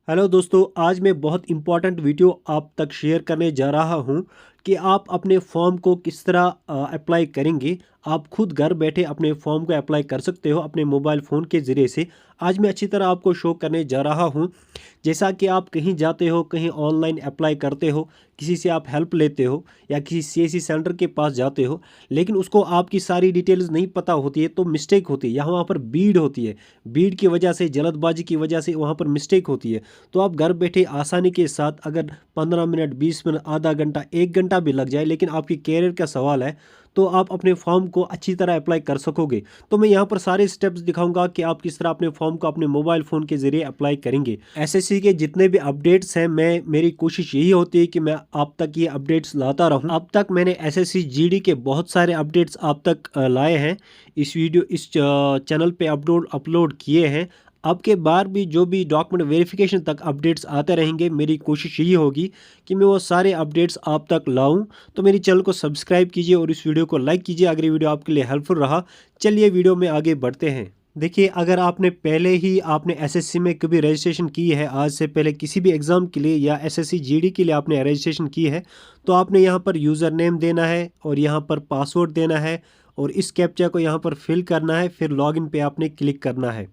Hello दोस्तों, आज मैं बहुत इम्पोर्टेंट वीडियो आप तक शेयर करने जा रहा हूं कि आप अपने फॉर्म को किस तरह अप्लाई करेंगे। आप खुद घर बैठे अपने फॉर्म को अप्लाई कर सकते हो अपने मोबाइल फ़ोन के ज़रिए से। आज मैं अच्छी तरह आपको शो करने जा रहा हूं। जैसा कि आप कहीं जाते हो, कहीं ऑनलाइन अप्लाई करते हो, किसी से आप हेल्प लेते हो या किसी सीएससी सेंटर के पास जाते हो, लेकिन उसको आपकी सारी डिटेल्स नहीं पता होती है तो मिस्टेक होती है या वहाँ पर भीड़ होती है। भीड़ की वजह से, जल्दबाजी की वजह से वहाँ पर मिस्टेक होती है। तो आप घर बैठे आसानी के साथ अगर 15 मिनट, 20 मिनट, आधा घंटा, 1 घंटा भी लग जाए, लेकिन आपकी कैरियर का सवाल है, तो आप अपने फॉर्म को अच्छी तरह अप्लाई कर सकोगे। तो मैं यहाँ पर सारे स्टेप्स दिखाऊंगा कि आप किस तरह अपने फॉर्म को अपने मोबाइल फ़ोन के ज़रिए अप्लाई करेंगे। एसएससी के जितने भी अपडेट्स हैं, मेरी कोशिश यही होती है कि मैं आप तक ये अपडेट्स लाता रहूं। अब तक मैंने एसएससी जीडी के बहुत सारे अपडेट्स आप तक लाए हैं। इस चैनल पे अपलोड किए हैं। अब के बार भी जो भी डॉक्यूमेंट वेरिफिकेशन तक अपडेट्स आते रहेंगे, मेरी कोशिश यही होगी कि मैं वो सारे अपडेट्स आप तक लाऊं। तो मेरी चैनल को सब्सक्राइब कीजिए और इस वीडियो को लाइक कीजिए अगर ये वीडियो आपके लिए हेल्पफुल रहा। चलिए वीडियो में आगे बढ़ते हैं। देखिए, अगर आपने पहले ही आपने एसएससी में कभी रजिस्ट्रेशन की है, आज से पहले किसी भी एग्ज़ाम के लिए या एसएससी जीडी के लिए आपने रजिस्ट्रेशन की है, तो आपने यहाँ पर यूज़र नेम देना है और यहाँ पर पासवर्ड देना है और इस कैप्चा को यहाँ पर फिल करना है। फिर लॉगिन पे आपने क्लिक करना है।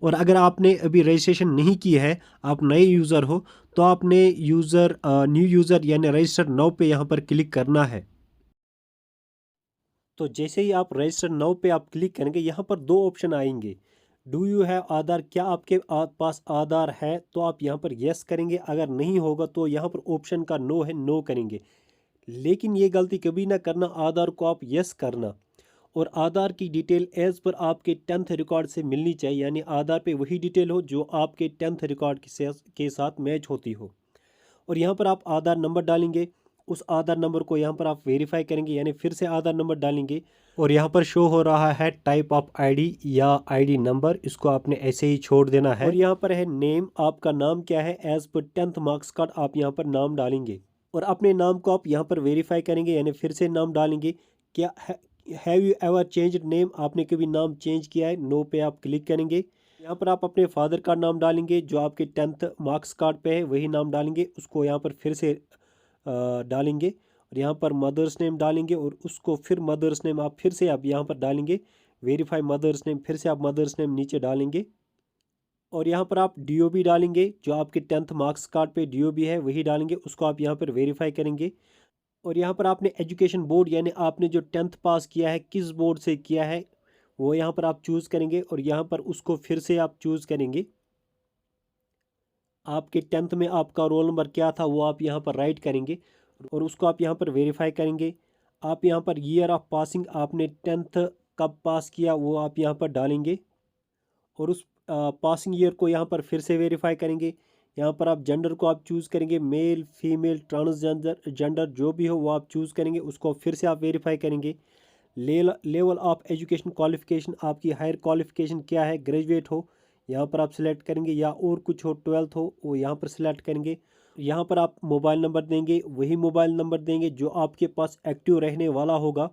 और अगर आपने अभी रजिस्ट्रेशन नहीं की है, आप नए यूज़र हो, तो आपने न्यू यूज़र यानी रजिस्टर नाउ पे यहाँ पर क्लिक करना है। तो जैसे ही आप रजिस्टर नाउ पे आप क्लिक करेंगे, यहाँ पर दो ऑप्शन आएंगे। डू यू हैव आधार, क्या आपके पास आधार है, तो आप यहाँ पर यस करेंगे। अगर नहीं होगा तो यहाँ पर ऑप्शन का नो है, नो करेंगे। लेकिन ये गलती कभी ना करना, आधार को आप यस करना। और आधार की डिटेल एज पर आपके 10th रिकॉर्ड से मिलनी चाहिए, यानी आधार पे वही डिटेल हो जो आपके 10th रिकॉर्ड के साथ मैच होती हो। और यहाँ पर आप आधार नंबर डालेंगे। उस आधार नंबर को यहाँ पर आप वेरीफाई करेंगे, यानी फिर से आधार नंबर डालेंगे। और यहाँ पर शो हो रहा है टाइप ऑफ आईडी या आईडी नंबर, इसको आपने ऐसे ही छोड़ देना है। और यहाँ पर है नेम, आपका नाम क्या है, as per 10th marks card आप यहाँ पर नाम डालेंगे। और अपने नाम को आप यहाँ पर वेरीफाई करेंगे, यानी फिर से नाम डालेंगे। क्या have you ever changed name, आपने कभी नाम चेंज किया है, नो पे आप क्लिक करेंगे। यहाँ पर आप अपने फादर का नाम डालेंगे, जो आपके 10th मार्क्स कार्ड पे है वही नाम डालेंगे, उसको यहाँ पर फिर से डालेंगे। और यहाँ पर मदर्स नेम डालेंगे और उसको फिर मदर्स नेम आप फिर से आप यहाँ पर डालेंगे। वेरीफाई मदर्स नेम, फिर से आप मदर्स नेम नीचे डालेंगे। और यहाँ पर आप डीओबी डालेंगे, जो आपके 10th मार्क्स कार्ड पे डीओबी है वही डालेंगे, उसको आप यहाँ पर वेरीफाई करेंगे। और यहाँ पर आपने एजुकेशन बोर्ड, यानी आपने जो 10th पास किया है किस बोर्ड से किया है, वो यहाँ पर आप चूज़ करेंगे। और यहाँ पर उसको फिर से आप चूज़ करेंगे। आपके 10th में आपका रोल नंबर क्या था वो आप यहाँ पर राइट करेंगे और उसको आप यहाँ पर वेरीफाई करेंगे। आप यहाँ पर ईयर ऑफ पासिंग, आपने 10th कब पास किया वो आप यहाँ पर डालेंगे। और उस पासिंग ईयर को यहाँ पर फिर से वेरीफाई करेंगे। यहाँ पर आप जेंडर को आप चूज़ करेंगे, मेल, फीमेल, ट्रांसजेंडर जेंडर जो भी हो वो आप चूज़ करेंगे, उसको फिर से आप वेरीफाई करेंगे। लेवल ऑफ एजुकेशन क्वालिफिकेशन, आपकी हायर क्वालिफिकेशन क्या है, ग्रेजुएट हो यहाँ पर आप सिलेक्ट करेंगे, या और कुछ हो, 12th हो वो यहाँ पर सिलेक्ट करेंगे। यहाँ पर आप मोबाइल नंबर देंगे, वही मोबाइल नंबर देंगे जो आपके पास एक्टिव रहने वाला होगा।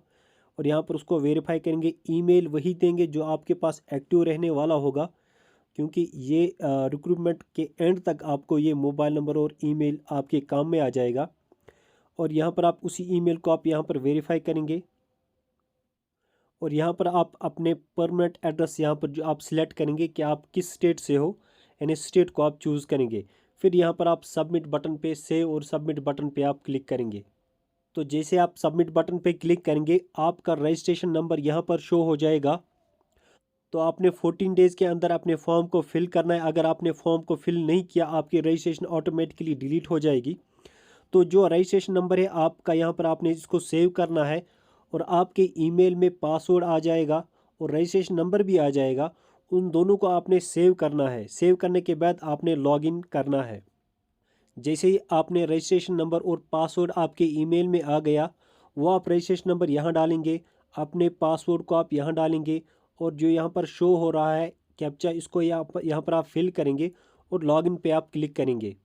और यहाँ पर उसको वेरीफाई करेंगे। ईमेल वही देंगे जो आपके पास एक्टिव रहने वाला होगा, क्योंकि ये रिक्रूटमेंट के एंड तक आपको ये मोबाइल नंबर और ईमेल आपके काम में आ जाएगा। और यहाँ पर आप उसी ईमेल को आप यहाँ पर वेरीफाई करेंगे। और यहाँ पर आप अपने परमानेंट एड्रेस यहाँ पर जो आप सिलेक्ट करेंगे कि आप किस स्टेट से हो, यानी स्टेट को आप चूज़ करेंगे। फिर यहाँ पर आप सबमिट बटन पे, सेव और सबमिट बटन पे आप क्लिक करेंगे। तो जैसे आप सबमिट बटन पे क्लिक करेंगे, आपका रजिस्ट्रेशन नंबर यहाँ पर शो हो जाएगा। तो आपने 14 डेज़ के अंदर अपने फॉर्म को फिल करना है। अगर आपने फॉर्म को फिल नहीं किया, आपकी रजिस्ट्रेशन ऑटोमेटिकली डिलीट हो जाएगी। तो जो रजिस्ट्रेशन नंबर है आपका, यहाँ पर आपने इसको सेव करना है और आपके ईमेल में पासवर्ड आ जाएगा और रजिस्ट्रेशन नंबर भी आ जाएगा। उन दोनों को आपने सेव करना है। सेव करने के बाद आपने लॉगिन करना है। जैसे ही आपने रजिस्ट्रेशन नंबर और पासवर्ड आपके ईमेल में आ गया, वो आप रजिस्ट्रेशन नंबर यहाँ डालेंगे, अपने पासवर्ड को आप यहाँ डालेंगे और जो यहाँ पर शो हो रहा है कैप्चा, इसको यहाँ पर आप फिल करेंगे और लॉगिन पे आप क्लिक करेंगे।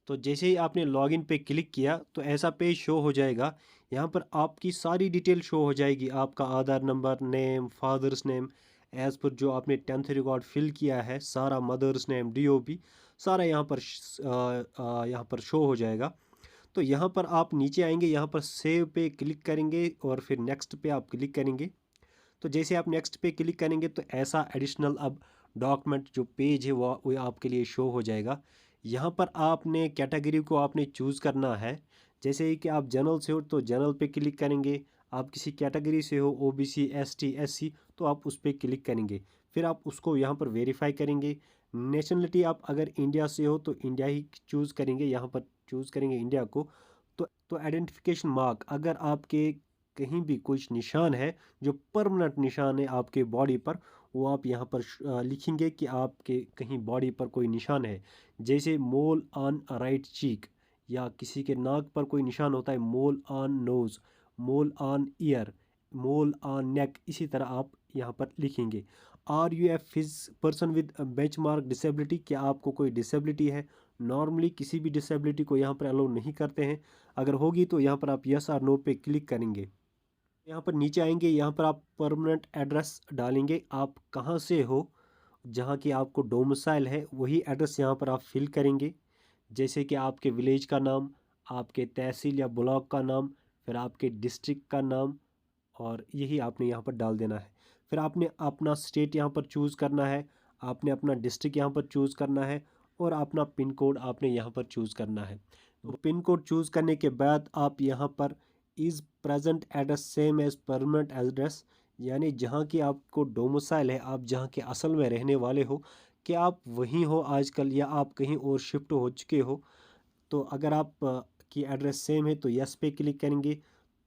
तो जैसे ही आपने लॉगिन पे क्लिक किया तो ऐसा पेज शो हो जाएगा। यहाँ पर आपकी सारी डिटेल शो हो जाएगी, आपका Aadhaar number, name, father's name, age पर जो आपने 10th रिकॉर्ड फिल किया है, सारा मदर्स नेम DOB सारा यहाँ पर शो हो जाएगा। तो यहाँ पर आप नीचे आएंगे, यहाँ पर सेव पे क्लिक करेंगे और फिर नेक्स्ट पे आप क्लिक करेंगे। तो जैसे आप नेक्स्ट पे क्लिक करेंगे तो ऐसा एडिशनल अब डॉक्यूमेंट जो पेज है वो आपके लिए शो हो जाएगा। यहाँ पर आपने कैटेगरी को आपने चूज़ करना है। जैसे ही कि आप जनरल से हो तो जनरल पे क्लिक करेंगे, आप किसी कैटेगरी से हो OBC ST SC तो आप उस पर क्लिक करेंगे, फिर आप उसको यहाँ पर वेरीफाई करेंगे। नेशनलिटी आप अगर इंडिया से हो तो इंडिया ही चूज़ करेंगे, यहाँ पर चूज़ करेंगे इंडिया को। तो आइडेंटिफिकेशन मार्क अगर आपके कहीं भी कुछ निशान है जो परमानेंट निशान है आपके बॉडी पर, वो आप यहाँ पर लिखेंगे कि आपके कहीं बॉडी पर कोई निशान है। जैसे मोल ऑन राइट चीक, या किसी के नाक पर कोई निशान होता है, mole on nose, mole on ear, mole on neck, इसी तरह आप यहाँ पर लिखेंगे। Are you a person with benchmark disability, क्या आपको कोई डिसेबिलिटी है। नॉर्मली किसी भी डिसेबिलिटी को यहाँ पर अलाउ नहीं करते हैं, अगर होगी तो यहाँ पर आप यस और नो पे क्लिक करेंगे। यहाँ पर नीचे आएंगे, यहाँ पर आप परमानेंट एड्रेस डालेंगे, आप कहाँ से हो, जहाँ की आपको डोमिसाइल है वही एड्रेस यहाँ पर आप फिल करेंगे। जैसे कि आपके विलेज का नाम, आपके तहसील या ब्लॉक का नाम, फिर आपके डिस्ट्रिक्ट का नाम, और यही आपने यहाँ पर डाल देना है। फिर आपने अपना स्टेट यहाँ पर चूज़ करना है, आपने अपना डिस्ट्रिक्ट यहाँ पर चूज़ करना है, और अपना पिन कोड आपने यहाँ पर चूज़ करना है। तो पिन कोड चूज़ करने के बाद आप यहाँ पर is present address same as permanent address, यानी जहाँ की आपको डोमिसाइल है, आप जहाँ के असल में रहने वाले हो, कि आप वहीं हो आजकल या आप कहीं और शिफ्ट हो चुके हो। तो अगर आप की एड्रेस सेम है तो यस पे क्लिक करेंगे।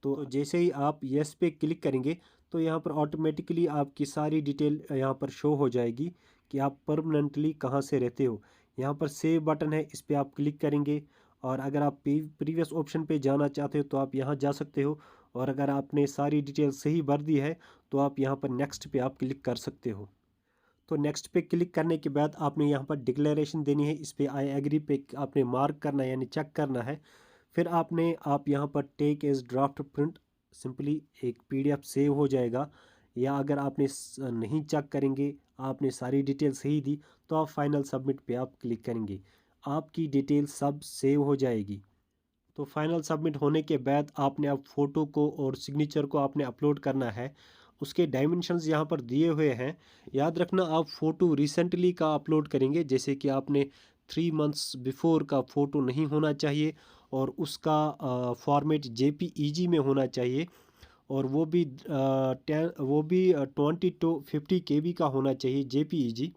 तो जैसे ही आप यस पे क्लिक करेंगे तो यहाँ पर ऑटोमेटिकली आपकी सारी डिटेल यहाँ पर शो हो जाएगी कि आप परमानेंटली कहाँ से रहते हो। यहाँ पर सेव बटन है, इस पर आप क्लिक करेंगे, और अगर आप प्रीवियस ऑप्शन पे जाना चाहते हो तो आप यहाँ जा सकते हो, और अगर आपने सारी डिटेल सही भर दी है तो आप यहाँ पर नेक्स्ट पे आप क्लिक कर सकते हो। तो नेक्स्ट पे क्लिक करने के बाद आपने यहाँ पर डिक्लेरेशन देनी है, इस पे आई एग्री पे आपने मार्क करना है यानी चेक करना है। फिर आप यहाँ पर take as draft print, simply एक PDF सेव हो जाएगा। या अगर आपने नहीं चेक करेंगे, आपने सारी डिटेल सही दी, तो आप फाइनल सबमिट पे आप क्लिक करेंगे, आपकी डिटेल सब सेव हो जाएगी। तो फाइनल सबमिट होने के बाद आपने अब फ़ोटो को और सिग्नेचर को आपने अपलोड करना है। उसके डायमेंशंस यहाँ पर दिए हुए हैं। याद रखना, आप फ़ोटो रिसेंटली का अपलोड करेंगे, जैसे कि आपने 3 मंथ्स बिफोर का फ़ोटो नहीं होना चाहिए, और उसका फॉर्मेट JPEG में होना चाहिए, और वो भी 20 to 50 KB का होना चाहिए। JPEG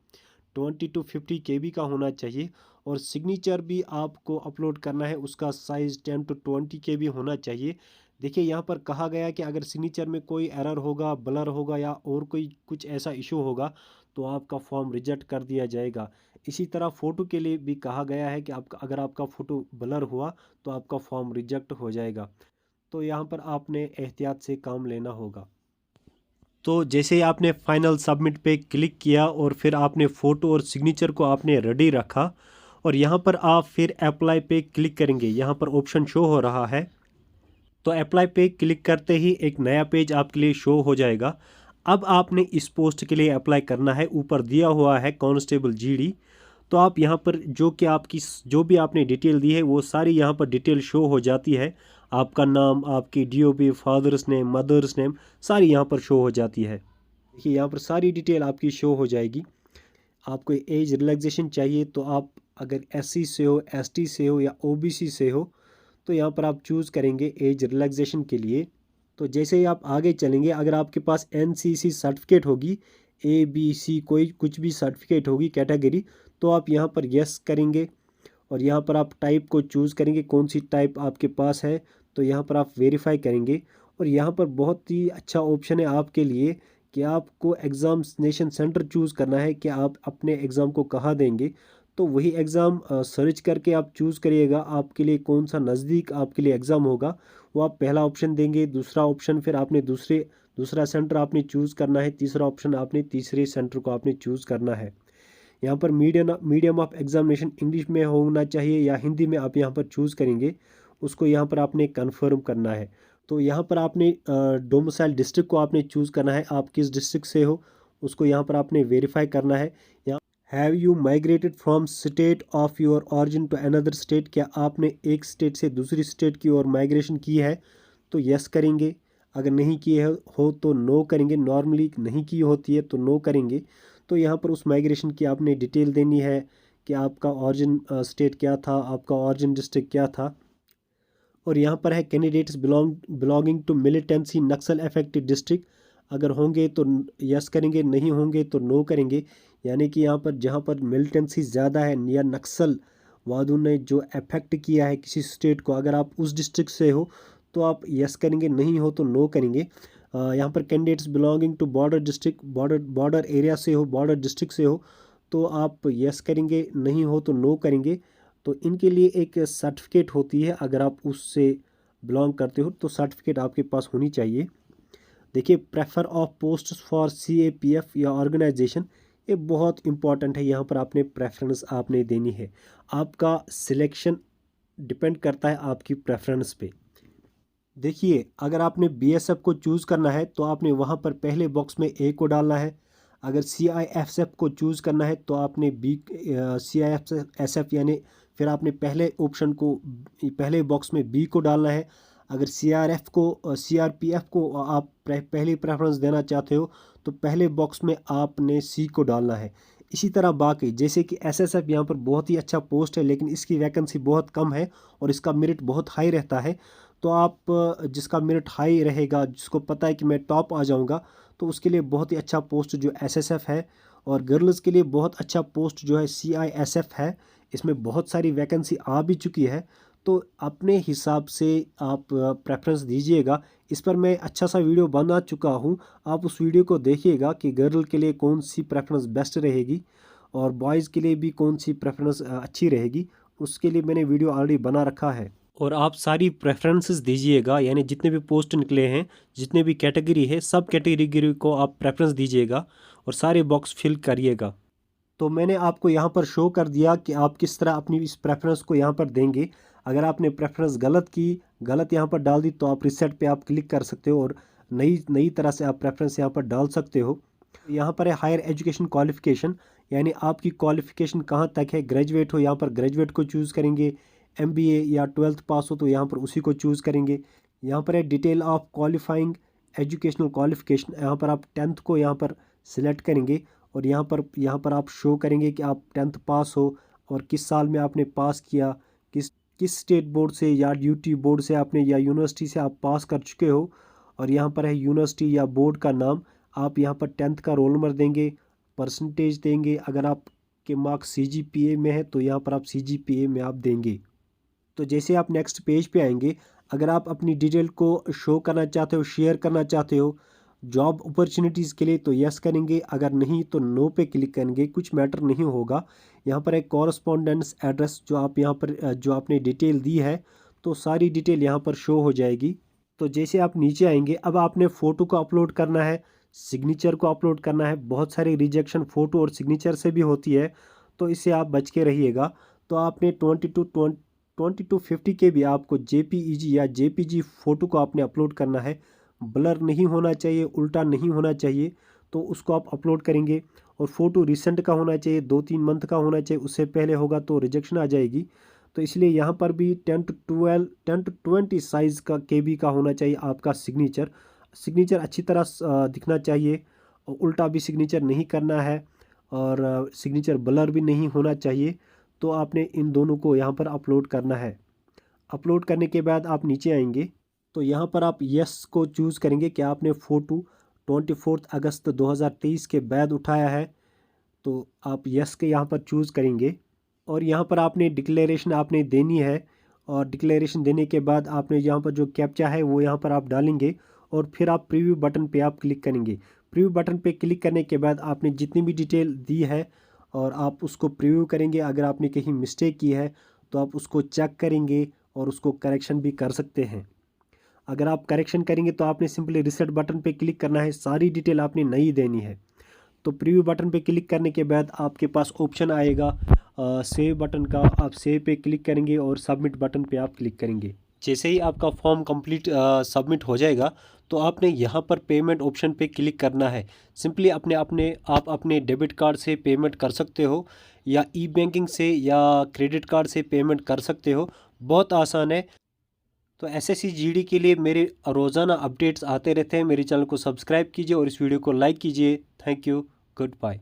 20 to 50 KB का होना चाहिए। और सिग्नेचर भी आपको अपलोड करना है, उसका साइज़ 10 to 20 KB होना चाहिए। देखिए यहाँ पर कहा गया है कि अगर सिग्नेचर में कोई एरर होगा, ब्लर होगा, या और कोई कुछ ऐसा इशू होगा तो आपका फॉर्म रिजेक्ट कर दिया जाएगा। इसी तरह फ़ोटो के लिए भी कहा गया है कि अगर आपका फ़ोटो ब्लर हुआ तो आपका फॉर्म रिजेक्ट हो जाएगा। तो यहाँ पर आपने एहतियात से काम लेना होगा। तो जैसे ही आपने फाइनल सबमिट पे क्लिक किया और फिर आपने फ़ोटो और सिग्नेचर को आपने रेडी रखा, और यहाँ पर आप फिर अप्लाई पे क्लिक करेंगे, यहाँ पर ऑप्शन शो हो रहा है। तो अप्लाई पे क्लिक करते ही एक नया पेज आपके लिए शो हो जाएगा। अब आपने इस पोस्ट के लिए अप्लाई करना है, ऊपर दिया हुआ है कांस्टेबल GD। तो आप यहाँ पर जो भी आपने डिटेल दी है वो सारी यहाँ पर डिटेल शो हो जाती है। आपका नाम, आपकी DOB, father's name, mother's name, सारी यहाँ पर शो हो जाती है। देखिए यहाँ पर सारी डिटेल आपकी शो हो जाएगी। आपको एज रिलैक्सेशन चाहिए तो आप अगर SC से हो, ST से हो, या OBC से हो तो यहाँ पर आप चूज़ करेंगे एज रिलैक्सेशन के लिए। तो जैसे ही आप आगे चलेंगे, अगर आपके पास NCC सर्टिफिकेट होगी, ABC कोई कुछ भी सर्टिफिकेट होगी कैटेगरी, तो आप यहाँ पर यस करेंगे, और यहाँ पर आप टाइप को चूज़ करेंगे, कौन सी टाइप आपके पास है, तो यहाँ पर आप वेरीफाई करेंगे। और यहाँ पर बहुत ही अच्छा ऑप्शन है आपके लिए कि आपको एग्ज़ामिनेशन सेंटर चूज़ करना है कि आप अपने एग्ज़ाम को कहाँ देंगे। तो वही एग्ज़ाम सर्च करके आप चूज़ करिएगा आपके लिए कौन सा नज़दीक आपके लिए एग्ज़ाम होगा, वो आप पहला ऑप्शन देंगे, दूसरा ऑप्शन फिर आपने दूसरा सेंटर आपने चूज़ करना है, तीसरा ऑप्शन आपने तीसरे सेंटर को आपने चूज़ करना है। यहाँ पर मीडियम ऑफ एग्जामिनेशन इंग्लिश में होना चाहिए या हिंदी में आप यहाँ पर चूज़ करेंगे, उसको यहाँ पर आपने कन्फर्म करना है। तो यहाँ पर आपने डोमिसाइल डिस्ट्रिक्ट को आपने चूज़ करना है, आप किस डिस्ट्रिक्ट से हो उसको यहाँ पर आपने वेरीफाई करना है। यहाँ have you migrated from state of your origin to another state, क्या आपने एक स्टेट से दूसरी स्टेट की ओर माइग्रेशन की है, तो यस करेंगे। अगर नहीं किए हो तो नो करेंगे। नॉर्मली नहीं की होती है तो नो करेंगे। तो यहाँ पर उस माइग्रेशन की आपने डिटेल देनी है कि आपका ऑरिजिन स्टेट क्या था, आपका ऑरिजिन डिस्ट्रिक्ट क्या था। और यहाँ पर है candidates belonging to militancy Naxal affected district, अगर होंगे तो यस करेंगे, नहीं होंगे तो नो करेंगे। यानी कि यहाँ पर जहाँ पर मिलिटेंसी ज़्यादा है या नक्सल वादों ने जो अफेक्ट किया है किसी स्टेट को, अगर आप उस डिस्ट्रिक्ट से हो तो आप यस करेंगे, नहीं हो तो नो करेंगे। यहाँ पर candidates belonging to border district, border area से हो, बॉर्डर डिस्ट्रिक्ट से हो तो आप यस करेंगे, नहीं हो तो नो करेंगे। तो इनके लिए एक सर्टिफिकेट होती है, अगर आप उससे बिलोंग करते हो तो सर्टिफिकेट आपके पास होनी चाहिए। देखिए prefer of post for CAPF या ऑर्गेनाइजेशन, ये बहुत इंपॉर्टेंट है। यहाँ पर आपने प्रेफरेंस आपने देनी है। आपका सिलेक्शन डिपेंड करता है आपकी प्रेफरेंस पे। देखिए अगर आपने BSF को चूज़ करना है तो आपने वहाँ पर पहले बॉक्स में A को डालना है। अगर CISF को चूज़ करना है तो आपने CISF यानी फिर आपने पहले ऑप्शन को पहले बॉक्स में B को डालना है। अगर CRPF को आप पहली प्रेफरेंस देना चाहते हो तो पहले बॉक्स में आपने C को डालना है। इसी तरह बाकी जैसे कि SSF यहाँ पर बहुत ही अच्छा पोस्ट है लेकिन इसकी वैकेंसी बहुत कम है और इसका मेरिट बहुत हाई रहता है। तो आप जिसका मेरिट हाई रहेगा, जिसको पता है कि मैं टॉप आ जाऊंगा, तो उसके लिए बहुत ही अच्छा पोस्ट जो SSF है। और गर्ल्स के लिए बहुत अच्छा पोस्ट जो है CISF है। इसमें बहुत सारी वैकेंसी आ भी चुकी है, तो अपने हिसाब से आप प्रेफरेंस दीजिएगा। इस पर मैं अच्छा सा वीडियो बना चुका हूँ, आप उस वीडियो को देखिएगा कि गर्ल के लिए कौन सी प्रेफरेंस बेस्ट रहेगी और बॉयज़ के लिए भी कौन सी प्रेफरेंस अच्छी रहेगी। उसके लिए मैंने वीडियो ऑलरेडी बना रखा है। और आप सारी प्रेफरेंसेस दीजिएगा, यानी जितने भी पोस्ट निकले हैं, जितने भी कैटेगरी है, सब कैटेगरी को आप प्रेफरेंस दीजिएगा और सारे बॉक्स फिल करिएगा। तो मैंने आपको यहाँ पर शो कर दिया कि आप किस तरह अपनी इस प्रेफरेंस को यहाँ पर देंगे। अगर आपने प्रेफरेंस गलत यहाँ पर डाल दी तो आप रिसेट पे आप क्लिक कर सकते हो और नई नई तरह से आप प्रेफरेंस यहाँ पर डाल सकते हो। यहाँ पर है हायर एजुकेशन क्वालिफिकेशन, यानी आपकी क्वालिफिकेशन कहाँ तक है। ग्रेजुएट हो, यहाँ पर ग्रेजुएट को चूज़ करेंगे। MBA या 12th पास हो तो यहाँ पर उसी को चूज़ करेंगे। यहाँ पर है detail of qualifying educational qualification, यहाँ पर आप 10th को यहाँ पर सिलेक्ट करेंगे और यहाँ पर आप शो करेंगे कि आप 10th पास हो और किस साल में आपने पास किया, किस किस स्टेट बोर्ड से या UT बोर्ड से आपने या यूनिवर्सिटी से आप पास कर चुके हो। और यहाँ पर है यूनिवर्सिटी या बोर्ड का नाम। आप यहाँ पर 10th का रोल नंबर देंगे, परसेंटेज देंगे। अगर आपके मार्क्स CGPA में है तो यहाँ पर आप CGPA में आप देंगे। तो जैसे आप नेक्स्ट पेज पे आएंगे, अगर आप अपनी डिटेल को शो करना चाहते हो, शेयर करना चाहते हो जॉब अपॉर्चुनिटीज़ के लिए, तो यस करेंगे। अगर नहीं तो नो पे क्लिक करेंगे, कुछ मैटर नहीं होगा। यहाँ पर एक कॉरस्पॉन्डेंस एड्रेस जो आप यहाँ पर जो आपने डिटेल दी है तो सारी डिटेल यहाँ पर शो हो जाएगी। तो जैसे आप नीचे आएंगे, अब आपने फ़ोटो को अपलोड करना है, सिग्नेचर को अपलोड करना है। बहुत सारी रिजेक्शन फ़ोटो और सिग्नेचर से भी होती है, तो इससे आप बच के रहिएगा। तो आपने 20 to 50 के भी आपको JPEG या JPG फ़ोटो को आपने अपलोड करना है। ब्लर नहीं होना चाहिए, उल्टा नहीं होना चाहिए, तो उसको आप अपलोड करेंगे। और फ़ोटो रिसेंट का होना चाहिए, 2-3 मंथ का होना चाहिए, उससे पहले होगा तो रिजेक्शन आ जाएगी। तो इसलिए यहाँ पर भी 10 to 20 साइज़ का KB का होना चाहिए आपका सिग्नेचर अच्छी तरह दिखना चाहिए और उल्टा भी सिग्नेचर नहीं करना है और सिग्नेचर ब्लर भी नहीं होना चाहिए। तो आपने इन दोनों को यहाँ पर अपलोड करना है। अपलोड करने के बाद आप नीचे आएंगे तो यहाँ पर आप यस को चूज़ करेंगे कि आपने फ़ोटो 24 अगस्त 2023 के बाद उठाया है, तो आप यस के यहाँ पर चूज़ करेंगे। और यहाँ पर आपने डिक्लेरेशन आपने देनी है और डिक्लेरेशन देने के बाद आपने यहाँ पर जो कैप्चा है वो यहाँ पर आप डालेंगे और फिर आप प्रीव्यू बटन पे आप क्लिक करेंगे। प्रीव्यू बटन पे क्लिक करने के बाद आपने जितनी भी डिटेल दी है और आप उसको प्रीव्यू करेंगे। अगर आपने कहीं मिस्टेक की है तो आप उसको चेक करेंगे और उसको करेक्शन भी कर सकते हैं। अगर आप करेक्शन करेंगे तो आपने सिंपली रिसेट बटन पे क्लिक करना है, सारी डिटेल आपने नई देनी है। तो प्रीव्यू बटन पे क्लिक करने के बाद आपके पास ऑप्शन आएगा सेव बटन का, आप सेव पे क्लिक करेंगे और सबमिट बटन पे आप क्लिक करेंगे। जैसे ही आपका फॉर्म कंप्लीट सबमिट हो जाएगा तो आपने यहाँ पर पेमेंट ऑप्शन पे क्लिक करना है। सिंपली आप अपने डेबिट कार्ड से पेमेंट कर सकते हो या ई बैंकिंग से या क्रेडिट कार्ड से पेमेंट कर सकते हो। बहुत आसान है। तो एसएससी जीडी के लिए मेरे रोज़ाना अपडेट्स आते रहते हैं। मेरे चैनल को सब्सक्राइब कीजिए और इस वीडियो को लाइक कीजिए। Thank you. Good bye.